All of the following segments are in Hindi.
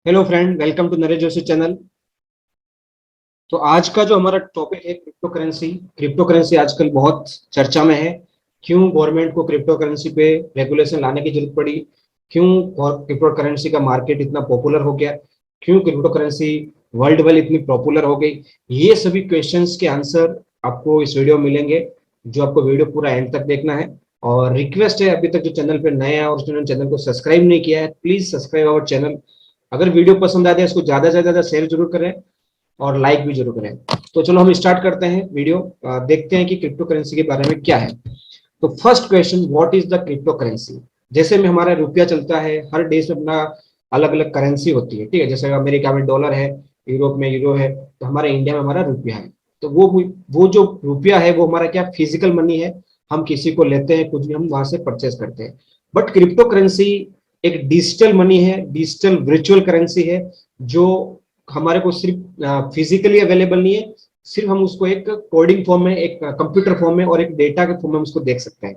Hello friend, welcome to Naresh Joshi channel. तो आज का जो हमारा टॉपिक है क्रिप्टो करेंसी। क्रिप्टो करेंसी आजकल बहुत चर्चा में है। क्यों गवर्नमेंट को क्रिप्टो करेंसी पे रेगुलेशन लाने की जरूरत पड़ी? क्यों क्रिप्टो करेंसी का मार्केट इतना पॉपुलर हो गया? क्यों क्रिप्टो करेंसी वर्ल्ड वाइड इतनी पॉपुलर हो गई? ये सभी क्वेश्चंस के आंसर आपको इस वीडियो में मिलेंगे, जो आपको वीडियो पूरा एंड तक देखना है। और रिक्वेस्ट है, अभी तक जो चैनल पे नए हैं और जिन्होंने चैनल को सब्सक्राइब नहीं किया है, प्लीज सब्सक्राइब आवर चैनल। अगर वीडियो पसंद आते हैं इसको ज्यादा से ज्यादा शेयर जरूर करें और लाइक भी जरूर करें। तो चलो हम स्टार्ट करते हैं वीडियो। देखते हैं कि क्रिप्टो करेंसी के बारे में क्या है। तो first question, what is the crypto currency? जैसे में हमारा रुपया चलता है, हर देश में अपना अलग अलग करेंसी होती है, ठीक है। जैसे अमेरिका में डॉलर है, यूरोप में यूरो है, तो हमारे इंडिया में हमारा रुपया है। तो वो जो रुपया है वो हमारा क्या फिजिकल मनी है। हम किसी को लेते हैं, कुछ भी हम वहां से परचेस करते हैं। बट क्रिप्टो करेंसी एक डिजिटल मनी है, डिजिटल वर्चुअल करेंसी है, जो हमारे को सिर्फ फिजिकली अवेलेबल नहीं है, सिर्फ हम उसको एक कोडिंग फॉर्म में, एक कंप्यूटर फॉर्म में और एक डेटा के फॉर्म में उसको देख सकते हैं।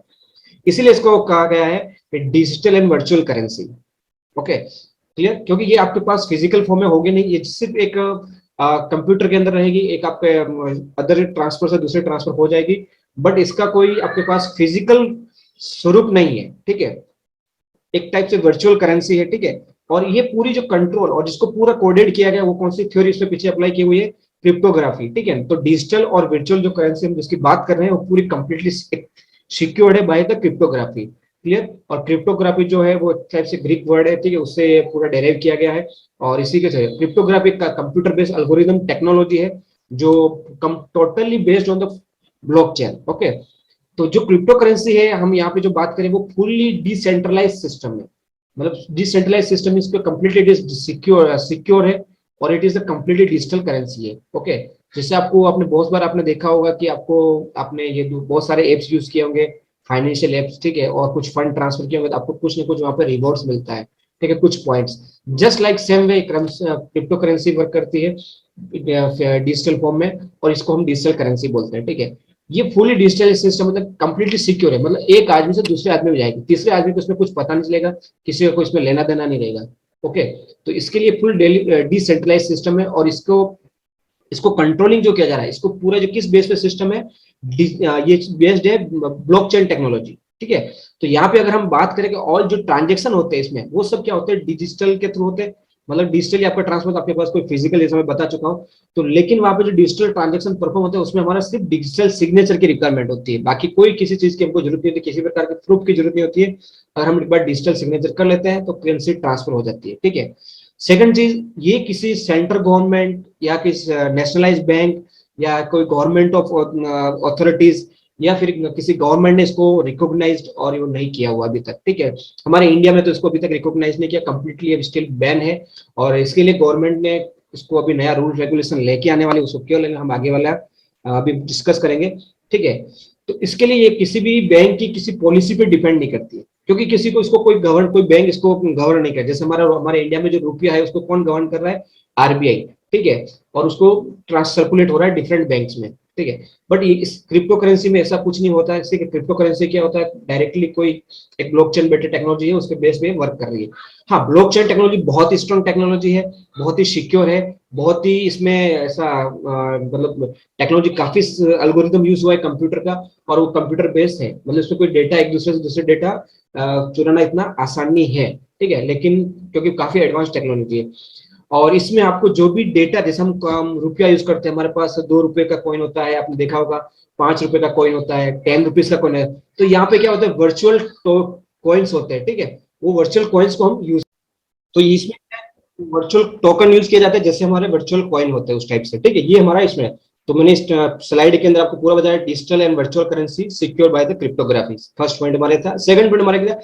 इसीलिए इसको कहा गया है digital and virtual currency. Okay, clear? क्योंकि ये आपके पास फिजिकल फॉर्म में होगी नहीं, ये सिर्फ एक कंप्यूटर के अंदर रहेगी, एक आपके अदर ट्रांसफर से दूसरे ट्रांसफर हो जाएगी। बट इसका कोई आपके पास फिजिकल स्वरूप नहीं है, ठीक है। एक टाइप से वर्चुअल करेंसी है, ठीक है। और ये पूरी जो कंट्रोल और जिसको पूरा कोडेड किया गया, वो कौन सी थ्योरी इसमें पीछे अप्लाई की हुई है? क्रिप्टोग्राफी, ठीक है। तो डिजिटल और वर्चुअल जो करेंसी हम जिसकी बात कर रहे हैं वो पूरी कंप्लीटली सिक्योर्ड है बाय द क्रिप्टोग्राफी। क्लियर? और क्रिप्टोग्राफी जो है वो टाइप से ग्रीक वर्ड है, ठीक है, उससे पूरा डेराइव किया गया है। और इसी के क्रिप्टोग्राफी का कंप्यूटर बेस्ड अल्गोरिदम टेक्नोलॉजी है, जो totally based on the blockchain. Okay, तो जो क्रिप्टो करेंसी है, हम यहाँ पे जो बात करें वो फुल्ली डिसेंट्रलाइज सिस्टम है। मतलब डिसेंट्रलाइज सिस्टम इस पे कंप्लीटली सिक्योर सिक्योर है, और it is a completely digital currency है। ओके, जैसे आपको आपने बहुत बार आपने देखा होगा कि आपको आपने ये बहुत सारे एप्स यूज किए होंगे, फाइनेंशियल एप्स, ठीक है, और कुछ फंड ट्रांसफर किए होंगे तो आपको कुछ ना कुछ वहां पर रिवॉर्ड्स मिलता है, ठीक है, कुछ points. Just like same way crypto currency work करती है डिजिटल फॉर्म में, और इसको हम डिजिटल करेंसी बोलते हैं, ठीक है। ये फुली डिजिटल सिस्टम, मतलब कंप्लीटली सिक्योर है। मतलब एक आदमी से दूसरे आदमी में जाएगी, तीसरे आदमी को इसमें कुछ पता नहीं चलेगा, किसी को इसमें लेना देना नहीं रहेगा। ओके, तो इसके लिए फुल डिसेंट्रलाइज सिस्टम है। और इसको इसको कंट्रोलिंग जो किया जा रहा है, इसको पूरा जो किस बेस पे सिस्टम है, ये बेस्ड है ब्लॉकचेन टेक्नोलॉजी, ठीक है। तो यहाँ पे अगर हम बात करें कि ऑल जो ट्रांजेक्शन होते हैं इसमें, वो सब क्या होते हैं? डिजिटल के थ्रू होते हैं। मतलब डिजिटली आपका ट्रांसफर आपके पास कोई फिजिकल, जैसे मैं बता चुका हूँ। तो लेकिन वहां पे जो डिजिटल ट्रांजेक्शन परफॉर्म होते हैं उसमें हमारा सिर्फ डिजिटल सिग्नेचर की रिक्वायरमेंट होती है, बाकी कोई किसी चीज की हमको जरूरत नहीं होती, किसी प्रकार के प्रूफ की जरूरत नहीं होती है। अगर हम एक बार डिजिटल सिग्नेचर कर लेते हैं तो करेंसी ट्रांसफर हो जाती है, ठीक है। सेकंड चीज, ये किसी सेंट्रल गवर्नमेंट या किसी नेशनलाइज बैंक या कोई गवर्नमेंट ऑफ अथॉरिटीज या फिर किसी गवर्नमेंट ने इसको रिकॉग्नाइज्ड और ये नहीं किया हुआ अभी तक, ठीक है। हमारे इंडिया में तो इसको अभी तक रिकॉग्नाइज नहीं किया, कंप्लीटली स्टिल बैन है। और इसके लिए गवर्नमेंट ने इसको अभी नया रूल रेगुलेशन लेके आने वाले, उसको क्यों लेंगे हम आगे वाला अभी डिस्कस करेंगे, ठीक है। तो इसके लिए ये किसी भी बैंक की किसी पॉलिसी पे डिपेंड नहीं करती है, क्योंकि किसी को इसको कोई बैंक इसको गवर्न नहीं कर। जैसे हमारे इंडिया में जो रुपया है उसको कौन गवर्न कर रहा है? आरबीआई, ठीक है। और उसको सर्कुलेट हो रहा है डिफरेंट बैंक्स में, ठीक है। बट ये इस क्रिप्टो करेंसी में ऐसा कुछ नहीं होता है। इससे क्रिप्टो करेंसी क्या होता है, डायरेक्टली कोई एक ब्लॉकचेन बेस्ड टेक्नोलॉजी है, उसके बेस पे वर्क कर रही है। हाँ, ब्लॉकचेन टेक्नोलॉजी बहुत ही स्ट्रॉन्ग टेक्नोलॉजी है, बहुत ही सिक्योर है, बहुत ही इसमें ऐसा मतलब टेक्नोलॉजी काफी एल्गोरिदम यूज हुआ है कंप्यूटर का, और वो कंप्यूटर बेस्ड है। मतलब इसमें कोई डेटा एक दूसरे से दूसरे डेटा चुराना इतना आसान नहीं है, ठीक है। लेकिन क्योंकि काफी एडवांस टेक्नोलॉजी है, और इसमें आपको जो भी डेटा, जैसे हम रुपया यूज करते हैं, हमारे पास 2 रुपए का कॉइन होता है, आपने देखा होगा, 5 रुपए का कॉइन होता है, 10 रुपीज का कॉइन है। तो यहाँ पे क्या होता है, वर्चुअल कॉइन्स होते हैं, ठीक है। वो वर्चुअल कॉइन्स को हम यूज, तो इसमें वर्चुअल टोकन यूज किया जाता है, जैसे हमारे वर्चुअल कॉइन होते हैं उस टाइप से, ठीक है। ये हमारा इसमें, तो मैंने इस स्लाइड के अंदर आपको पूरा बताया, digital and virtual currency secure by the cryptography. First point हमारे था। सेकंड पॉइंट हमारे क्या?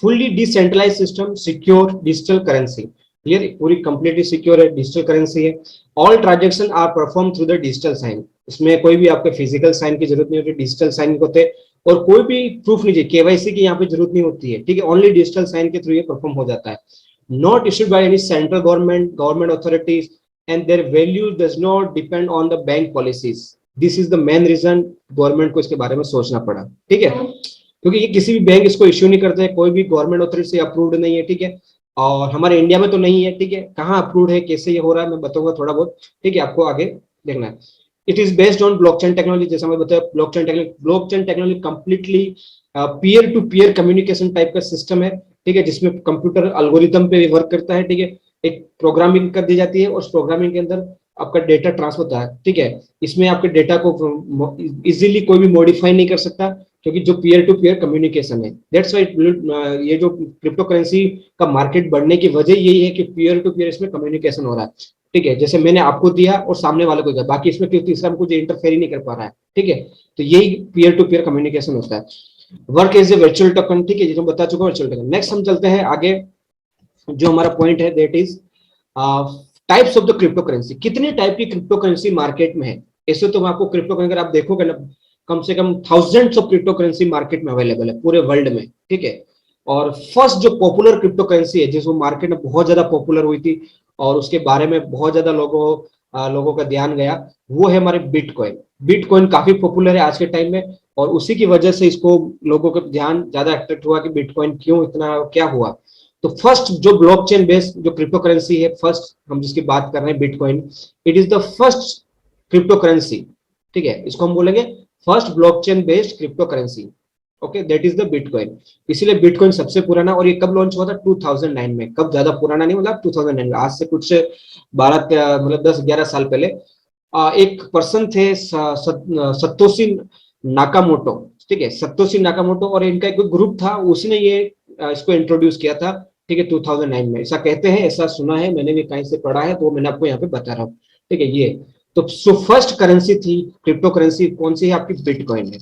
Fully decentralise system, secure digital currency. Clear? पूरी कंप्लीटली सिक्योर है, डिजिटल करेंसी है। All transaction are perform through the digital sign. इसमें कोई भी आपके फिजिकल साइन की जरूरत नहीं होती, डिजिटल साइन होते हैं। और कोई भी प्रूफ नहीं चाहिए, केवाईसी की यहाँ पे जरूरत नहीं होती है, ठीक है। ओनली डिजिटल साइन के थ्रू ये परफॉर्म हो जाता है। Not issued by any central government authorities, and their value does not depend on the bank policies. This is the main reason government को इसके बारे में सोचना पड़ा, ठीक है। क्योंकि ये किसी भी बैंक इसको इश्यू नहीं करते हैं, कोई भी गवर्नमेंट अथॉरिटी से अप्रूव्ड नहीं है, ठीक है। और हमारे इंडिया में तो नहीं है, ठीक है। कहाँ अप्रूव्ड है, कैसे ये हो रहा है, मैं बताऊंगा थोड़ा बहुत, ठीक है, आपको आगे देखना है। It is based on blockchain technology, जैसे मैं बताया blockchain technology completely peer to peer communication type का सिस्टम है, ठीक है, जिसमें कंप्यूटर अल्गोरिथम पे वर्क करता है, ठीक है। एक प्रोग्रामिंग कर दी जाती है और उस प्रोग्रामिंग के अंदर आपका डेटा ट्रांसफर होता है, ठीक है। इसमें आपके डेटा को इजीली कोई भी मॉडिफाई नहीं कर सकता, क्योंकि जो पीयर टू पीयर कम्युनिकेशन है, दैट्स वाई ये जो क्रिप्टो करेंसी का मार्केट बढ़ने की वजह यही है कि पीयर टू पीयर इसमें कम्युनिकेशन हो रहा है, ठीक है। जैसे मैंने आपको दिया और सामने वाले को दिया, बाकी इसमें कोई तीसरा कुछ इंटरफेयर ही नहीं कर पा रहा है, ठीक है। तो यही पीयर टू पीयर कम्युनिकेशन होता है। Work as a virtual token, ठीक है, जो बता चुका हूँ वर्चुअल टोकन। नेक्स्ट हम चलते हैं आगे, जो हमारा पॉइंट है that is types of the crypto currency. कितने टाइप की क्रिप्टो करेंसी मार्केट में है? ऐसे तो आपको क्रिप्टो करेंसी, अगर आप देखोगे ना, कम से कम thousands of crypto currency market में अवेलेबल है पूरे वर्ल्ड में, ठीक है। और फर्स्ट जो पॉपुलर क्रिप्टो करेंसी है, जिसको मार्केट में बहुत ज्यादा पॉपुलर हुई थी और उसके बारे में बहुत ज्यादा लोगों का ध्यान गया, वो है हमारे बिटकॉइन। बिटकॉइन काफी पॉपुलर है आज के टाइम में, और उसी की वजह से इसको लोगों का ध्यान ज्यादा अट्रैक्ट हुआ कि बिटकॉइन क्यों इतना क्या हुआ। तो फर्स्ट जो ब्लॉकचेन बेस्ड जो क्रिप्टो करेंसी है, फर्स्ट हम जिसकी बात कर रहे हैं bitcoin, it is the first crypto currency, ठीक है। इसको हम बोलेंगे first blockchain based crypto currency, okay, that is the bitcoin. इसलिए बिटकॉइन सबसे पुराना, और ये कब लॉन्च हुआ था? 2009 में। कब? ज्यादा पुराना नहीं, मतलब 2009 में, आज से कुछ 12 मतलब 10-11 साल पहले एक पर्सन थे सतोशी नाकामोटो, ठीक है, सतोशी नाकामोटो, और इनका एक ग्रुप था, उसने ये इसको इंट्रोड्यूस किया था, ठीक है, 2009 में। ऐसा कहते हैं, ऐसा सुना है, मैंने भी कहीं से पढ़ा है, तो मैंने आपको यहाँ पे बता रहा हूँ, ठीक है। ये तो फर्स्ट करेंसी थी क्रिप्टो करेंसी, कौन सी है? आपकी बिटकॉइन है।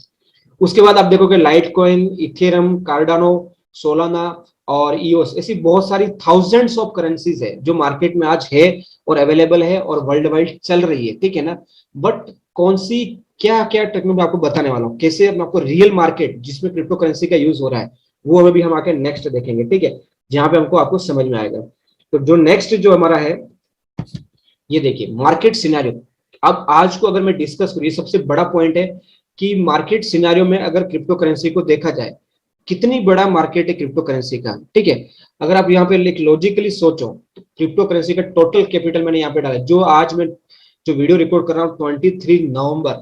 उसके बाद आप देखोगे light coin, Ethereum, Cardano, Solana और ईओस, ऐसी बहुत सारी थाउजेंड्स ऑफ करेंसीज है जो मार्केट में आज है और अवेलेबल है और वर्ल्ड वाइड चल रही है, ठीक है ना। बट कौन सी, क्या क्या टेक्नोलॉजी आपको बताने वाला हूँ, कैसे हम आपको रियल मार्केट जिसमें क्रिप्टो करेंसी का यूज हो रहा है, वो अभी हम आके नेक्स्ट देखेंगे, ठीक है, जहां पे हमको आपको समझ में आएगा। तो जो नेक्स्ट जो हमारा है, ये देखिए मार्केट सिनेरियो। अब आज को अगर मैं डिस्कस करूँ, ये सबसे बड़ा पॉइंट है कि मार्केट सिनेरियो में अगर क्रिप्टो करेंसी को देखा जाए, कितनी बड़ा मार्केट है क्रिप्टो करेंसी का, ठीक है। अगर आप यहाँ पे लॉजिकली सोचो, तो क्रिप्टो करेंसी का टोटल कैपिटल मैंने यहाँ पे डाला, जो आज मैं जो वीडियो रिकॉर्ड कर रहा हूँ 23 नवंबर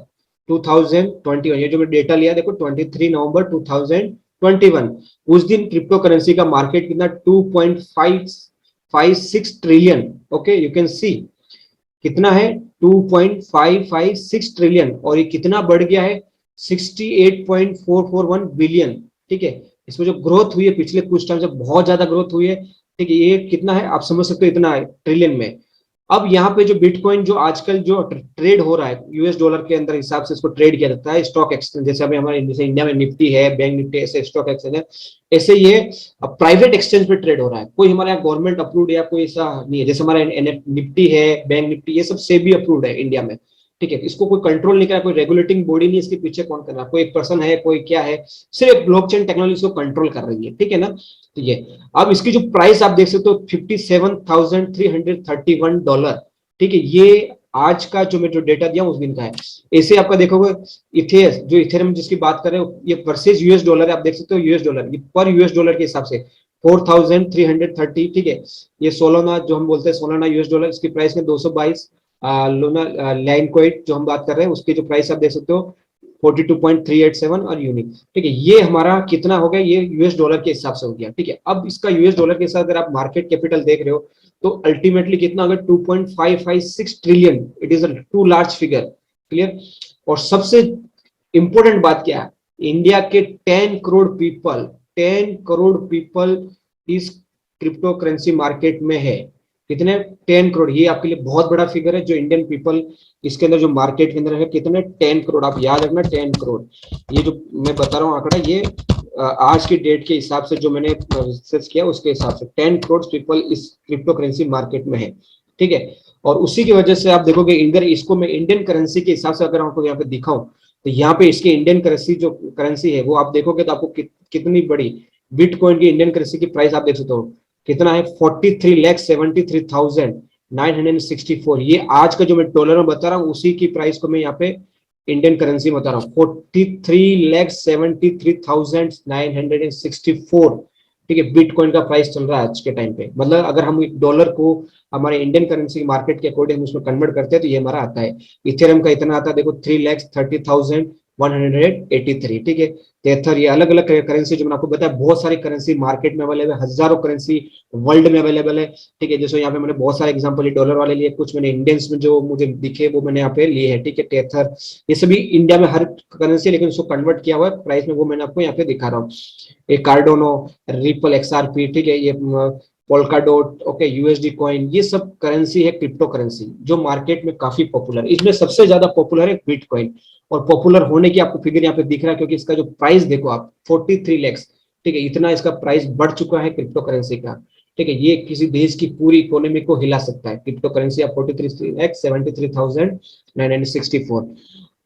2021, ये जो मैं डेटा लिया देखो 23 नवंबर 2021, उस दिन क्रिप्टो करेंसी का मार्केट कितना? 2.556 trillion, okay, you can see कितना है, 2.556 ट्रिलियन, और ये कितना बढ़ गया है? 68.441 बिलियन, ठीक है। इसमें जो ग्रोथ हुई है पिछले कुछ टाइम से, बहुत ज्यादा ग्रोथ हुई है, ठीक है। ये कितना है आप समझ सकते हो, इतना है ट्रिलियन में। अब यहाँ पे जो बिटकॉइन जो आजकल जो ट्रेड हो रहा है यूएस डॉलर के अंदर हिसाब से इसको ट्रेड किया जाता है स्टॉक एक्सचेंज, जैसे अभी हमारे जैसे इंडिया में निफ्टी है, बैंक निफ्टी, ऐसे स्टॉक एक्सचेंज है, ऐसे ये प्राइवेट एक्सचेंज पे ट्रेड हो रहा है। कोई हमारे यहाँ गवर्नमेंट अप्रूव्ड या कोई ऐसा नहीं है, जैसे हमारा निफ्टी है, बैंक निफ्टी, ये सब सेबी अप्रूव्ड है इंडिया में, ठीक है। इसको कोई कंट्रोल नहीं करा, कोई रेगुलेटिंग बॉडी नहीं, इसके पीछे कौन कर रहा है, कोई एक पर्सन है, कोई क्या है, सिर्फ ब्लॉकचेन टेक्नोलॉजी को कंट्रोल कर रही है, ठीक है ना। तो ये अब इसकी जो प्राइस आप देख सकते हो $57,331, ठीक है। ये आज का जो मैं जो डेटा दिया उस दिन का है। ऐसे आपका देखोगे इथेस जो इथेरियम जिसकी बात कर रहे हो, ये वर्सेज यूएस डॉलर है, आप देख सकते हो यूएस डॉलर, ये पर यूएस डॉलर के हिसाब से 4330, ठीक है। ये सोलोना जो हम बोलते हैं, सोलोना यूएस डॉलर, इसकी प्राइस में 222। लूना लाइन कोइट जो हम बात कर रहे हैं, उसकी जो प्राइस आप देख सकते हो 42.387, और यूनिक, ठीक है। ये हमारा कितना हो गया? ये यूएस डॉलर के हिसाब से हो गया, ठीक है। अब इसका यूएस डॉलर के साथ अगर आप मार्केट कैपिटल देख रहे हो, तो अल्टीमेटली कितना होगा? 2.556 trillion, it is a too large figure, clear. और सबसे इंपॉर्टेंट बात क्या है, इंडिया के 10 करोड़ पीपल इस क्रिप्टो करेंसी मार्केट में है। कितने? 10 करोड़। ये आपके लिए बहुत बड़ा फिगर है, जो इंडियन पीपल इसके अंदर जो मार्केट के अंदर है, कितने? 10 करोड़। आप याद रखना 10 करोड़। ये जो मैं बता रहा हूँ आंकड़ा, ये आज की डेट के हिसाब से जो मैंने रिसर्च किया उसके हिसाब से 10 करोड़ पीपल इस क्रिप्टो करेंसी मार्केट में है, ठीक है। और उसी की वजह से आप देखोगे इधर, इसको मैं इंडियन करेंसी के हिसाब से अगर आपको यहाँ पे दिखाऊं, तो यहाँ पे इसकी इंडियन करेंसी जो करेंसी है वो आप देखोगे तो आपको कितनी बड़ी बिटकॉइन की इंडियन करेंसी की प्राइस आप देख सकते हो कितना है? 43,73,964। ये आज का जो मैं डॉलर में बता रहा हूँ उसी की प्राइस को मैं यहाँ पे इंडियन करेंसी बता रहा हूँ, 43,73,964, ठीक है, बिटकॉइन का प्राइस चल रहा है आज के टाइम पे। मतलब अगर हम डॉलर को हमारे इंडियन करेंसी मार्केट के अकॉर्डिंग उसमें कन्वर्ट करते हैं तो ये हमारा आता है। इथेरियम का इतना आता है, देखो 3,30,183, ठीक है। तेथर, ये अलग अलग करेंसी जो मैंने आपको बताया, बहुत सारी करेंसी मार्केट में अवेलेबल है, हजारों करेंसी वर्ल्ड में अवेलेबल है, ठीक है। जैसे यहाँ पे मैंने बहुत सारे एग्जांपल डॉलर वाले लिए, कुछ मैंने इंडियंस में जो मुझे दिखे वो मैंने यहाँ पे लिए हैं, ठीक है। टेथर, ये सभी इंडिया में हर करेंसी, लेकिन उसको कन्वर्ट किया हुआ है प्राइस में, वो मैंने आपको यहाँ पे दिखा रहा हूँ। ये कार्डोनो, रिपल, एक्सआरपी, ठीक है, ये पोल्काडोट, ओके, यूएसडी कॉइन, ये सब करेंसी है, क्रिप्टो करेंसी जो मार्केट में काफी पॉपुलर है। इसमें सबसे ज्यादा पॉपुलर है बिटकॉइन, और पॉपुलर होने की आपको फिगर यहाँ पे दिख रहा है, क्योंकि इसका जो प्राइस देखो आप 43 लाख, ठीक है, इतना इसका प्राइस बढ़ चुका है क्रिप्टो करेंसी का, ठीक है। ये किसी देश की पूरी इकोनॉमी को हिला सकता है क्रिप्टो करेंसी। आप 43,73,964,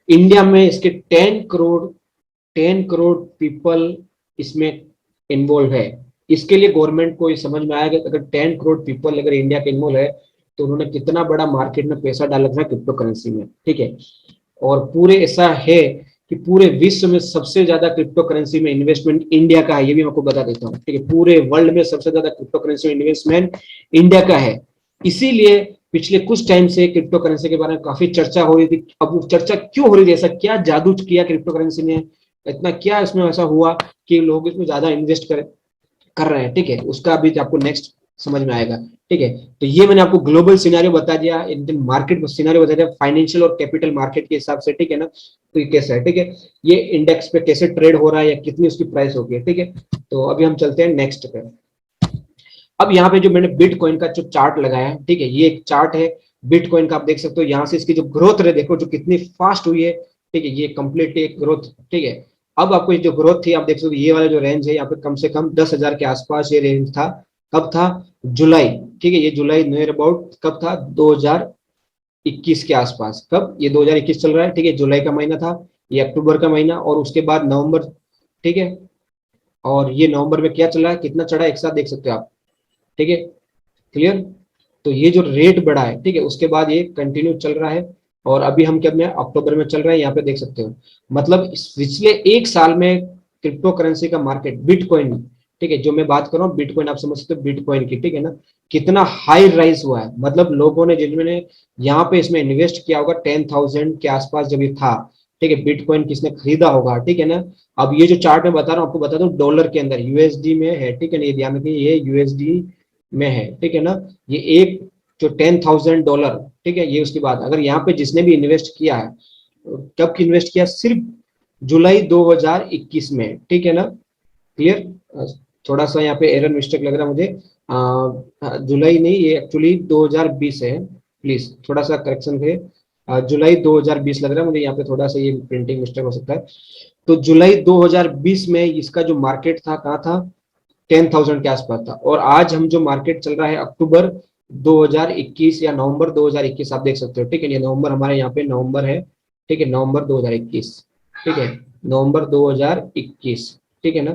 इंडिया में इसके 10 करोड़ पीपल इसमें इन्वॉल्व है। इसके लिए गवर्नमेंट को ये समझ में आया कि अगर 10 करोड़ पीपल अगर इंडिया के इन्वॉल्व है तो उन्होंने कितना बड़ा मार्केट में पैसा डाल रखा है क्रिप्टो करेंसी में, ठीक है। और पूरे ऐसा है कि पूरे विश्व में सबसे ज्यादा क्रिप्टो करेंसी में इन्वेस्टमेंट इंडिया का है, ये भी मैं आपको बता देता हूँ, ठीक है। पूरे वर्ल्ड में सबसे ज्यादा क्रिप्टो करेंसी में इन्वेस्टमेंट इंडिया का है। इसीलिए पिछले कुछ टाइम से क्रिप्टो करेंसी के बारे में काफी चर्चा हो रही थी। अब वो चर्चा क्यों हो रही थी, ऐसा क्या जादू किया क्रिप्टो करेंसी ने, इतना क्या इसमें ऐसा हुआ कि लोग इसमें ज्यादा इन्वेस्ट कर रहे हैं, ठीक है। उसका अभी आपको नेक्स्ट समझ में आएगा, ठीक है। तो ये मैंने आपको ग्लोबल सिनेरियो बता दिया, इंडियन मार्केट सिनेरियो बता दिया, फाइनेंशियल और कैपिटल मार्केट के हिसाब से, ठीक है ना। तो ये कैसा है, ठीक है, ये इंडेक्स पे कैसे ट्रेड हो रहा है या कितनी उसकी प्राइस होगी, ठीक है। तो अभी हम चलते हैं नेक्स्ट पे। अब यहाँ पे जो मैंने बिटकॉइन का जो चार्ट लगाया है, ठीक है, ये एक चार्ट है बिटकॉइन का, आप देख सकते हो यहाँ से इसकी जो ग्रोथ रेट देखो जो कितनी फास्ट हुई है, ठीक है। ये कंप्लीट एक ग्रोथ, ठीक है। अब आपको जो ग्रोथ थी आप देख सकते हो, ये वाला जो रेंज है यहाँ पे कम से कम 10,000 के आसपास ये रेंज था। कब था? जुलाई, ठीक है। ये जुलाई नियर अबाउट कब था? 2021 के आसपास। कब? ये 2021 चल रहा है, ठीक है, जुलाई का महीना था, ये अक्टूबर का महीना, और उसके बाद नवंबर, ठीक है। और ये नवंबर में क्या चला है, कितना चढ़ा एक साथ देख सकते हो आप, ठीक है, क्लियर। तो ये जो रेट बढ़ा है, ठीक है, उसके बाद ये कंटिन्यू चल रहा है, और अभी हम क्या में अक्टूबर में चल रहा है, यहाँ पे देख सकते हो। मतलब पिछले एक साल में क्रिप्टो करेंसी का मार्केट बिटकॉइन, ठीक है, जो मैं बात कर रहा हूँ बिटकॉइन, आप समझ सकते हो बिटकॉइन की, ठीक है ना, कितना हाई राइज हुआ है। मतलब लोगों ने जिन्होंने यहाँ पे इसमें इन्वेस्ट किया होगा 10,000 के आसपास जब ये था, ठीक है, बिटकॉइन किसने खरीदा होगा, ठीक है ना। अब ये जो चार्ट मैं बता रहा हूँ आपको बता दूं डॉलर के अंदर, यूएसडी में है, ठीक है ना, ये ध्यान रखिए, ये यूएसडी में है, ठीक है ना। ये एक जो $10,000, ठीक है, ये उसकी बात। अगर यहाँ पे जिसने भी इन्वेस्ट किया है, कब इन्वेस्ट किया? सिर्फ जुलाई 2021 में, ठीक है ना, क्लियर। थोड़ा सा यहाँ पे एरर मिस्टेक लग रहा है मुझे, जुलाई नहीं, ये एक्चुअली 2020 है, प्लीज थोड़ा सा करेक्शन है। जुलाई 2020 लग रहा है मुझे, यहाँ पे थोड़ा सा ये प्रिंटिंग मिस्टेक हो सकता है। तो जुलाई 2020 में इसका जो मार्केट था कहाँ था? 10,000 के आसपास था। और आज हम जो मार्केट चल रहा है अक्टूबर 2021 या नवंबर 2021, आप देख सकते हो, ठीक है। ये नवंबर हमारे यहाँ पे नवंबर है, ठीक है, नवंबर 2021, ठीक है, नवंबर 2021, ठीक है ना।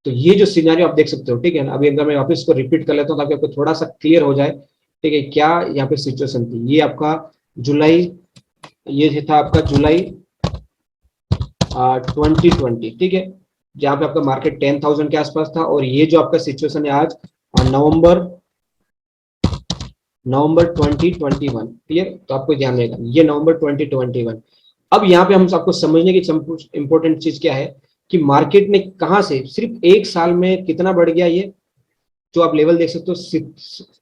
तो ये जो सिनेरियो आप देख सकते हो, ठीक है ना। अभी अगर मैं वापस को रिपीट कर लेता हूँ ताकि आपको थोड़ा सा क्लियर हो जाए, ठीक है, क्या यहाँ पे सिचुएशन थी। ये आपका जुलाई, ये था आपका जुलाई 2020, ठीक है, जहाँ पे आपका मार्केट 10,000 के आसपास था। और ये जो आपका सिचुएशन है आज नवंबर नवंबर 2021, क्लियर। तो आपको ध्यान रहेगा ये नवंबर 2021। अब यहाँ पे हम आपको समझने की इंपॉर्टेंट चीज क्या है कि मार्केट ने कहाँ से सिर्फ एक साल में कितना बढ़ गया, ये जो आप लेवल देख सकते हो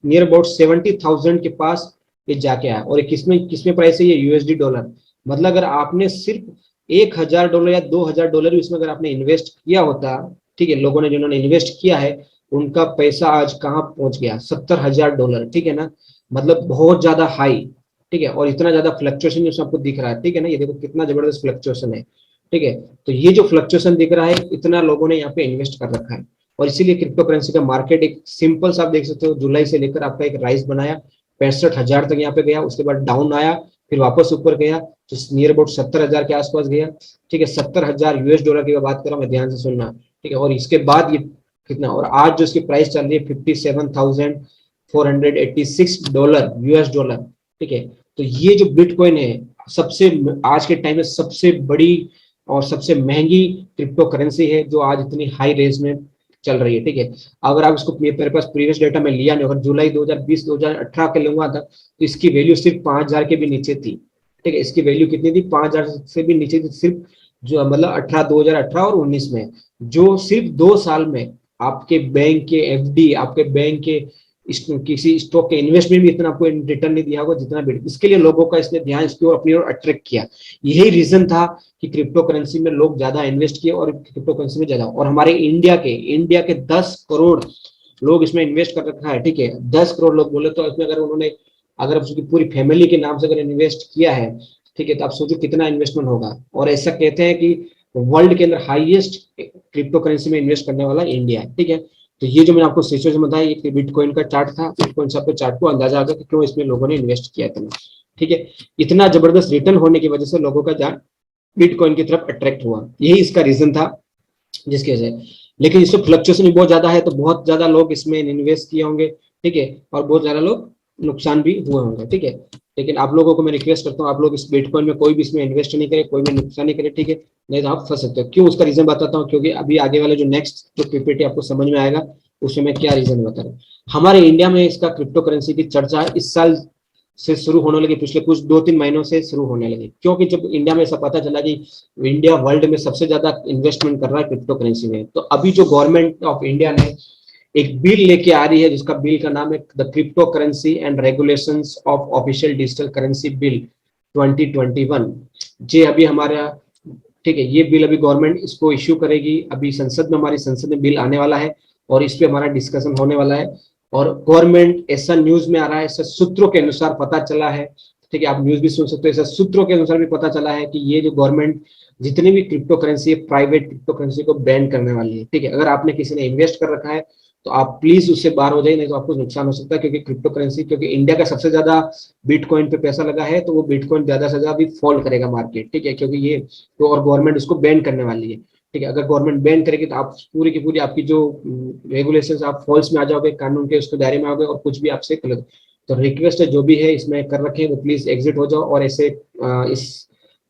नियर अबाउट 70,000 के पास ये जाके आया। और किसमें किसमें प्राइस है? ये यूएसडी डॉलर। मतलब अगर आपने सिर्फ $1,000 या $2,000 इसमें अगर आपने इन्वेस्ट किया होता, ठीक है, लोगों ने जिन्होंने इन्वेस्ट किया है उनका पैसा आज कहाँ पहुंच गया? $70,000, ठीक है ना। मतलब बहुत ज्यादा हाई, ठीक है। और इतना ज्यादा फ्लक्चुएशन जो आपको दिख रहा है, ठीक है ना, ये देखो कितना जबरदस्त फ्लक्चुएशन है, ठीक है। तो ये जो फ्लक्चुएशन दिख रहा है इतना लोगों ने यहाँ पे इन्वेस्ट कर रखा है। और इसीलिए क्रिप्टो करेंसी का मार्केट एक सिंपल सा आप देख सकते हो, जुलाई से लेकर आपका एक राइज बनाया 65,000 तक यहाँ पे गया, उसके बाद डाउन आया, फिर वापस ऊपर गया तो नियर अबाउट 70,000 के आसपास गया, ठीक है। 70,000 यूएस डॉलर की बात कर रहा हूँ मैं, ध्यान से सुनना, ठीक है। और इसके बाद ये कितना, और आज जो इसकी प्राइस चल रही है $57,486 यूएस डॉलर, ठीक है। तो ये जो बिटकॉइन है सबसे आज के टाइम में सबसे बड़ी और सबसे महंगी क्रिप्टो करेंसी है जो आज इतनी हाई रेंज में चल रही है, ठीक है। अगर आप इसको मेरे पास प्रीवियस डेटा में लिया नहीं, अगर जुलाई 2020 2018 के लूंगा था तो इसकी वैल्यू सिर्फ 5,000 के भी नीचे थी, ठीक है। इसकी वैल्यू कितनी थी, 5,000 से भी नीचे थी, सिर्फ जो मतलब 2018 और 19 में, जो सिर्फ 2 साल में आपके बैंक के एफडी, आपके बैंक के किसी स्टॉक के इन्वेस्टमेंट भी इतना आपको रिटर्न नहीं दिया होगा जितना भी। इसके लिए लोगों का इसने ध्यान इसकी ओर अपनी ओर अट्रैक्ट किया। यही रीजन था कि क्रिप्टो करेंसी में लोग ज्यादा इन्वेस्ट किए और क्रिप्टो करेंसी में ज्यादा, और हमारे इंडिया के 10 करोड़ लोग इसमें इन्वेस्ट कर रखा है, ठीक है। 10 करोड़ लोग बोले तो इसमें अगर उन्होंने, अगर उसकी पूरी फैमिली के नाम से अगर इन्वेस्ट किया है, ठीक है, तो आप सोचो कितना इन्वेस्टमेंट होगा। और ऐसा कहते हैं कि वर्ल्ड के अंदर हाईएस्ट क्रिप्टो करेंसी में इन्वेस्ट करने वाला इंडिया है, ठीक है। तो ये जो मैंने आपको सिचुएशन बताया, ये बिटकॉइन का चार्ट था। बिटकॉइन से आपको चार्ट को अंदाजा आ गया कि क्यों इसमें लोगों ने इन्वेस्ट किया इतना, ठीक है। इतना जबरदस्त रिटर्न होने की वजह से लोगों का ध्यान बिटकॉइन की तरफ अट्रैक्ट हुआ, यही इसका रीजन था जिसकी वजह से। लेकिन इसमें फ्लक्चुएशन भी बहुत ज्यादा है, तो बहुत ज्यादा लोग इसमें इन्वेस्ट किए होंगे, ठीक है, और बहुत ज्यादा लोग नुकसान भी हुए होंगे, ठीक है। लेकिन आप लोगों को मैं रिक्वेस्ट करता हूँ, आप लोग इस बिटकॉइन में कोई भी इसमें इन्वेस्ट नहीं करें, कोई भी नुकसान नहीं करें, ठीक है, नहीं तो आप फंस सकते हो। क्यों, उसका रीजन बताता हूँ, क्योंकि अभी आगे वाले जो नेक्स्ट जो पीपीटी आपको समझ में आएगा उसमें मैं क्या रीजन बता रहा हूँ। हमारे इंडिया में इसका क्रिप्टो करेंसी की चर्चा इस साल से शुरू होने लगी, पिछले कुछ 2-3 महीनों से शुरू होने लगी, क्योंकि जब इंडिया में ऐसा पता चला कि इंडिया वर्ल्ड में सबसे ज्यादा इन्वेस्टमेंट कर रहा है क्रिप्टो करेंसी में, तो अभी जो गवर्नमेंट ऑफ इंडिया ने एक बिल लेके आ रही है, जिसका बिल का नाम है the crypto currency and regulations of official digital currency bill 2021। ये अभी हमारा, ठीक है, ये बिल अभी गवर्नमेंट इसको इश्यू करेगी, अभी संसद में, हमारी संसद में बिल आने वाला है और इस पे हमारा डिस्कशन होने वाला है। और गवर्नमेंट, ऐसा न्यूज में आ रहा है, ऐसे सूत्रों के अनुसार पता चला है, ठीक है, आप न्यूज भी सुन सकते हो, ऐसा सूत्रों के अनुसार भी पता चला है कि ये जो गवर्नमेंट जितनी भी क्रिप्टो करेंसी है, प्राइवेट क्रिप्टो करेंसी को बैन करने वाली है, ठीक है। अगर आपने किसी ने इन्वेस्ट कर रखा है तो आप प्लीज उससे बाहर हो जाइए, नहीं तो आपको नुकसान हो सकता है, क्योंकि क्रिप्टो करेंसी, क्योंकि इंडिया का सबसे ज्यादा बिटकॉइन पे पैसा लगा है, तो वो बिटकॉइन ज्यादा से ज्यादा भी फॉल करेगा मार्केट, ठीक है, क्योंकि ये तो, और गवर्नमेंट उसको बैन करने वाली है, ठीक है। अगर गवर्नमेंट बैन करेगी तो आप पूरी की पूरी आपकी जो रेगुलेशंस, आप फॉल्स में आ जाओगे, कानून के उसके दायरे में आओगे और कुछ भी आपसे गलत। तो रिक्वेस्ट है, जो भी है इसमें कर रखे वो प्लीज एग्जिट हो जाओ और ऐसे इस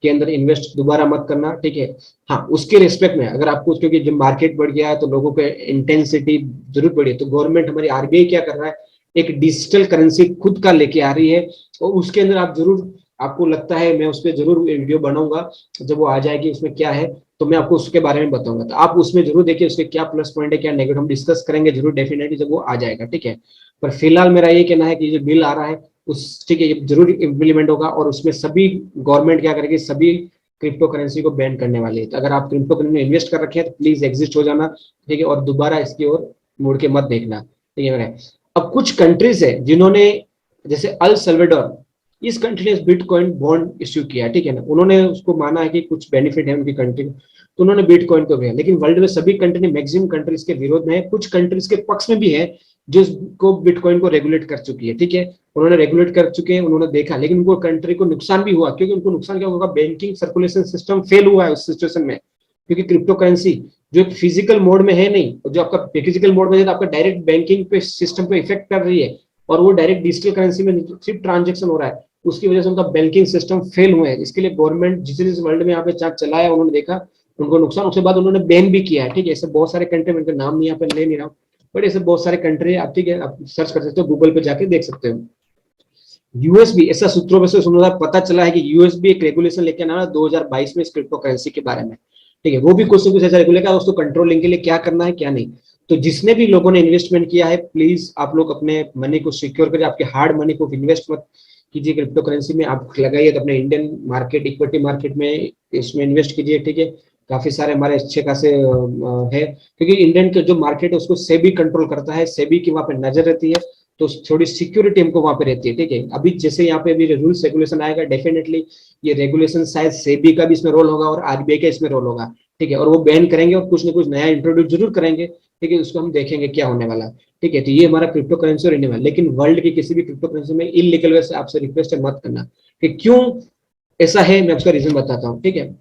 के अंदर इन्वेस्ट दोबारा मत करना, ठीक है। हाँ, उसके रिस्पेक्ट में अगर आपको, क्योंकि जब मार्केट बढ़ गया है तो लोगों के इंटेंसिटी जरूर बढ़ी है, तो गवर्नमेंट हमारी आरबीआई क्या कर रहा है, एक डिजिटल करेंसी खुद का लेके आ रही है, और उसके अंदर आप जरूर, आपको लगता है मैं उस पर जरूर वीडियो बनाऊंगा, जब वो आ जाएगी उसमें क्या है तो मैं आपको उसके बारे में बताऊंगा, तो आप उसमें जरूर देखिए उसके क्या प्लस पॉइंट है, क्या नेगेटिव, हम डिस्कस करेंगे जरूर डेफिनेटली जब वो आ जाएगा, ठीक है। पर फिलहाल मेरा ये कहना है कि जो बिल आ रहा है उस, ठीक है, ये जरूर इम्प्लीमेंट होगा और उसमें सभी गवर्नमेंट क्या करेगी, सभी क्रिप्टो करेंसी को बैन करने वाली है। तो अगर आप क्रिप्टो करेंसी में इन्वेस्ट कर रखे हैं तो प्लीज एग्जिस्ट हो जाना, ठीक है, और दोबारा इसकी ओर मुड़ के मत देखना, ठीक है मेरे। अब कुछ कंट्रीज है जिन्होंने, जैसे अल सल्वाडोर, इस कंट्री ने बिटकॉइन बॉन्ड इश्यू किया, ठीक है ना, उन्होंने उसको माना है कि कुछ बेनिफिट है उनकी कंट्री को, तो उन्होंने बिटकॉइन को भी, लेकिन वर्ल्ड में सभी कंट्री, मैक्सिमम कंट्रीज के विरोध में है, कुछ कंट्रीज के पक्ष में भी है जिसको बिटकॉइन को रेगुलेट कर चुकी है, ठीक है, उन्होंने रेगुलेट कर चुके हैं, उन्होंने देखा, लेकिन उनको कंट्री को नुकसान भी हुआ, क्योंकि उनको नुकसान क्या होगा, बैंकिंग सर्कुलेशन सिस्टम फेल हुआ है उस सिचुएशन में, क्योंकि क्रिप्टो करेंसी जो फिजिकल मोड में है नहीं, जो आपका फिजिकल मोड में है तो आपका डायरेक्ट बैंकिंग पे सिस्टम पे इफेक्ट कर रही है, और वो डायरेक्ट डिजिटल करेंसी में सिर्फ ट्रांजेक्शन हो रहा है, उसकी वजह से उनका बैंकिंग सिस्टम फेल हुए हैं। इसके लिए गवर्नमेंट जिस वर्ल्ड में यहाँ पे चार्ट चलाया, उन्होंने देखा उनको नुकसान, उसके बाद उन्होंने बैन भी किया है, ठीक है। ऐसे बहुत सारे कंट्री, उनका नाम नहीं यहाँ पे ले नहीं रहा हूँ, बट ऐसे बहुत सारे कंट्री आप, ठीक है, आप सर्च कर सकते हो, गूगल पे जाके देख सकते हो। यूएसबी, ऐसा सूत्रों में से सुना पता चला है कि यूएसबी एक रेगुलेशन लेके आना है 2022 में इस क्रिप्टो करेंसी के बारे में, ठीक है। वो भी कुछ ना कुछ ऐसा रेगुलेट उसको कंट्रोलिंग के लिए क्या करना है क्या नहीं। तो जिसने भी लोगों ने इन्वेस्टमेंट किया है, प्लीज आप लोग अपने मनी को सिक्योर करिए, आपके हार्ड मनी को इन्वेस्ट मत कीजिए क्रिप्टो करेंसी में, आप लगाइए तो अपने इंडियन मार्केट, इक्विटी मार्केट में इसमें इन्वेस्ट कीजिए, ठीक है। काफी सारे हमारे अच्छे खासे है, क्योंकि इंडियन के जो मार्केट है उसको सेबी कंट्रोल करता है, सेबी की वहां पे नजर रहती है, तो थोड़ी सिक्योरिटी हमको वहां पे रहती है, ठीक है। अभी जैसे यहाँ पे अभी रूल्स रेगुलेशन आएगा, डेफिनेटली ये रेगुलेशन शायद सेबी का भी इसमें रोल होगा और आरबीआई का इसमें रोल होगा, ठीक है, और वो बैन करेंगे और कुछ ना कुछ नया इंट्रोड्यूस जरूर करेंगे, ठीक है, उसको हम देखेंगे क्या होने वाला है, ठीक है। तो ये हमारा क्रिप्टो करेंसी और रिन्यूअल, लेकिन वर्ल्ड की किसी भी क्रिप्टो करेंसी में इलीगल वे से आपसे रिक्वेस्ट है मत करना, कि क्यों ऐसा है मैं उसका रीजन बताता हूँ, ठीक है।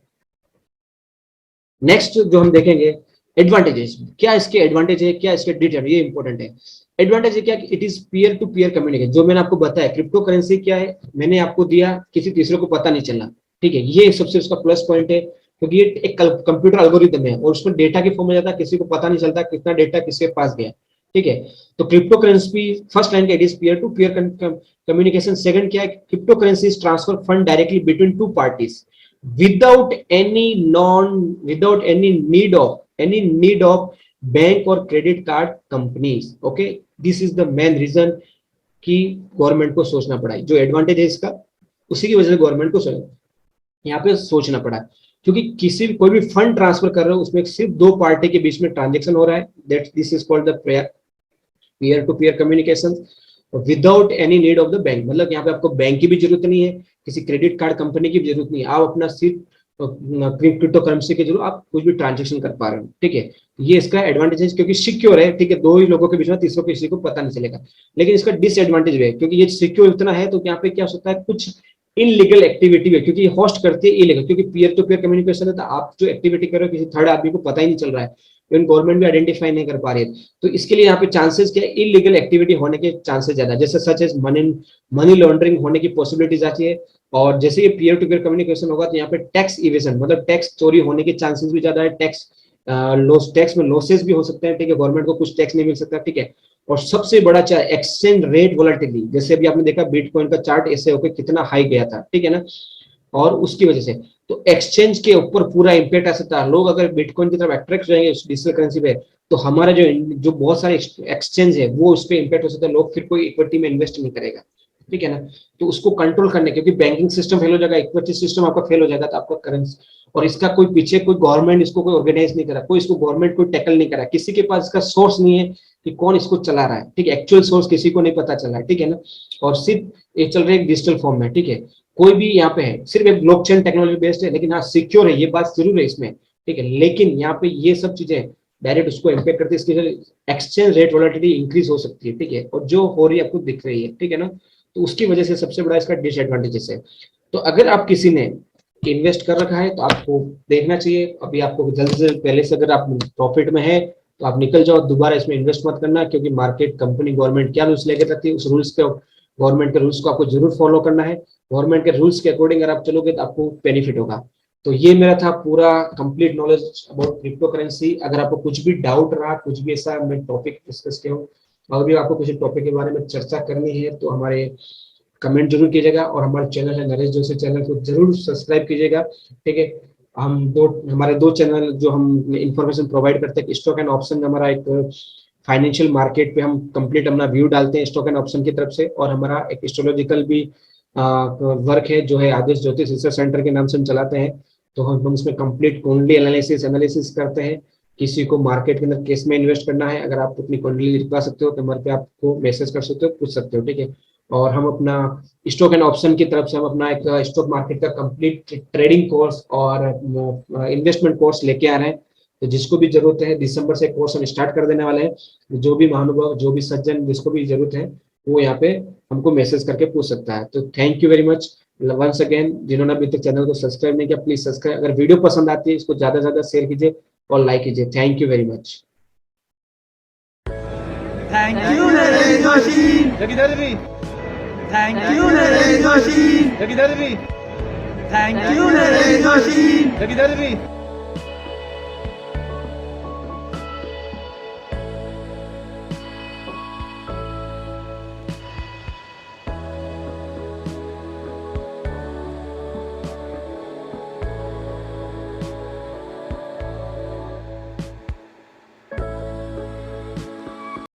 नेक्स्ट जो हम देखेंगे एडवांटेजेस, क्या इसके एडवांटेज है, क्या इसके डिटेल, ये इंपॉर्टेंट है। एडवांटेज है क्या, it is peer to peer communication, जो मैंने आपको बताया क्रिप्टो करेंसी क्या है, मैंने आपको दिया, किसी तीसरे को पता नहीं चलना, ठीक है, ये सबसे उसका प्लस पॉइंट है। क्योंकि ये एक कंप्यूटर एल्गोरिथम है और उसमें डेटा के फॉर्म में जाता है, किसी को पता नहीं चलता कितना डेटा किसके पास गया, ठीक है। तो क्रिप्टो करेंसी फर्स्ट लाइन का it is peer to peer communication. Second क्या है, crypto currency is transfer fund directly between two parties without any need of bank और credit card companies. Okay, this is the main reason कि गवर्नमेंट को सोचना पड़ा है। जो एडवांटेज है इसका, उसी की वजह से गवर्नमेंट को यहाँ पे सोचना पड़ा, क्योंकि किसी कोई भी फंड ट्रांसफर कर रहे हो उसमें सिर्फ दो पार्टी के बीच में ट्रांजेक्शन हो रहा है, that this is called the peer to peer communication without any need of the bank. मतलब यहाँ पे आपको बैंक की भी जरूरत नहीं है, किसी क्रेडिट कार्ड कंपनी की भी जरूरत नहीं है, आप अपना सिर्फ क्रिप्टो करेंसी के जरूर आप कुछ भी ट्रांजेक्शन कर पा रहे हो, ठीक है। ये इसका एडवांटेज है क्योंकि सिक्योर है, ठीक है, दो ही लोगों के बीच में, तीसरों किसी को पता नहीं चलेगा। लेकिन इसका डिसएडवांटेज भी है, क्योंकि ये सिक्योर इतना है तो यहाँ पे क्या हो सकता है, कुछ इनलीगल एक्टिविटी है, क्योंकि होस्ट करती है इलीगल, क्योंकि पीयर टू पीयर कम्युनिकेशन है तो आप जो एक्टिविटी कर रहे हो किसी थर्ड आदमी को पता ही नहीं चल रहा है, इवन गवर्नमेंट भी आइडेंटिफाई नहीं कर पा रही है। तो इसके लिए यहाँ पे चांसेस क्या है, इलीगल एक्टिविटी होने के चांसेस ज्यादा, जैसे सच एज मनी लॉन्ड्रिंग होने की पॉसिबिलिटीज आती है। और जैसे ये पीयर टू पीयर कम्युनिकेशन होगा तो यहाँ पे टैक्स इवेजन, मतलब टैक्स चोरी होने के चांसेस भी ज्यादा है, टैक्स में लॉसेस भी हो सकते हैं, ठीक है, गवर्नमेंट को कुछ टैक्स नहीं मिल सकता, ठीक है। और सबसे बड़ा एक्सचेंज रेट वोलेटिलिटी, जैसे अभी आपने देखा बिटकॉइन का चार्ट ऐसे होकर कितना हाई गया था, ठीक है ना, और उसकी वजह से तो एक्सचेंज के ऊपर पूरा इंपैक्ट आ सकता है। लोग अगर बिटकॉइन की तरफ अट्रैक्ट रहेंगे डिजिटल करेंसी पे, तो हमारा जो बहुत सारे एक्सचेंज है वो उस पर इंपैक्ट हो सकता है, लोग फिर कोई इक्विटी में इन्वेस्ट नहीं करेगा, ठीक है ना। तो उसको कंट्रोल करने, क्योंकि बैंकिंग सिस्टम फेल हो जाएगा, इक्विटी सिस्टम आपका फेल हो जाएगा, तो आपका करेंसी, और इसका कोई पीछे कोई गवर्नमेंट इसको कोई ऑर्गेनाइज नहीं करा, कोई इसको गवर्नमेंट कोई टैकल नहीं करा, किसी के पास इसका सोर्स नहीं है कि कौन इसको चला रहा है, ठीक है, एक्चुअल सोर्स किसी को नहीं पता चला है, ठीक है ना। और सिर्फ ये चल रहा है डिजिटल फॉर्म में, ठीक है, कोई भी यहाँ पे है, सिर्फ एक ब्लॉकचेन टेक्नोलॉजी बेस्ड है, लेकिन हाँ सिक्योर है, ये बात जरूर है इसमें, ठीक है। लेकिन यहाँ पे ये सब चीजें डायरेक्ट उसको इम्पैक्ट करती है, इसकी एक्सचेंज रेट वोलेटिलिटी इंक्रीज हो सकती है, ठीक है, और जो हो रही है आपको दिख रही है, ठीक है ना। तो उसकी वजह से सबसे बड़ा इसका डिसएडवांटेजेस है। तो अगर आप किसी ने इन्वेस्ट कर रखा है तो आपको देखना चाहिए, अभी आपको जल्द से पहले से अगर आप प्रॉफिट में है तो आप निकल जाओ, दोबारा इसमें इन्वेस्ट मत करना, क्योंकि मार्केट कंपनी गवर्नमेंट क्या रूल्स लेके रखती है, उस रूल्स के गवर्नमेंट के रूल्स को आपको जरूर फॉलो करना है। गवर्नमेंट के रूल्स के अकॉर्डिंग अगर आप चलोगे तो आपको बेनिफिट होगा। तो ये मेरा था पूरा complete knowledge about crypto currency. अगर आपको कुछ भी डाउट रहा, कुछ भी ऐसा मैं टॉपिक डिस्कस किया हूँ, और भी आपको कुछ टॉपिक के बारे में चर्चा करनी है तो हमारे कमेंट जरूर कीजिएगा, और हमारे चैनल है नरेश जोशी चैनल को जरूर सब्सक्राइब कीजिएगा, ठीक है। हमारे दो चैनल जो हम इंफॉर्मेशन प्रोवाइड करते हैं, स्टॉक एंड ऑप्शन हमारा एक फाइनेंशियल मार्केट पे हम कंप्लीट अपना व्यू डालते हैं स्टॉक एंड ऑप्शन की तरफ से, और हमारा एक एस्ट्रोलॉजिकल भी वर्क है जो है आदेश ज्योतिष रिसर्च सेंटर के नाम से हम चलाते हैं। तो हम उसमें कंप्लीट कुंडली एनालिसिस करते हैं। किसी को मार्केट के अंदर केस में इन्वेस्ट करना है, अगर आप अपनी कुंडली लिखवा सकते हो तो हमारे पे आपको मैसेज कर सकते हो, पूछ सकते हो, ठीक है। और हम अपना स्टॉक एंड ऑप्शन की तरफ से हम अपना एक स्टॉक मार्केट का कंप्लीट ट्रेडिंग कोर्स और इन्वेस्टमेंट कोर्स लेके आ रहे हैं। तो जिसको भी जरूरत है, दिसंबर से कोर्स हम स्टार्ट कर देने वाले हैं। जो भी महानुभाव, जो भी सज्जन, जिसको भी जरूरत है वो यहाँ पे हमको मैसेज करके पूछ सकता है। तो thank you very much once again. जिन्होंने अभी तक चैनल को सब्सक्राइब नहीं किया, प्लीज सब्सक्राइब। अगर वीडियो पसंद आती है इसको ज्यादा से ज्यादा शेयर कीजिए और लाइक कीजिए। Thank you very much. Thank you Naresh Joshi. Thank you Naresh Joshi. Thank you Naresh Joshi.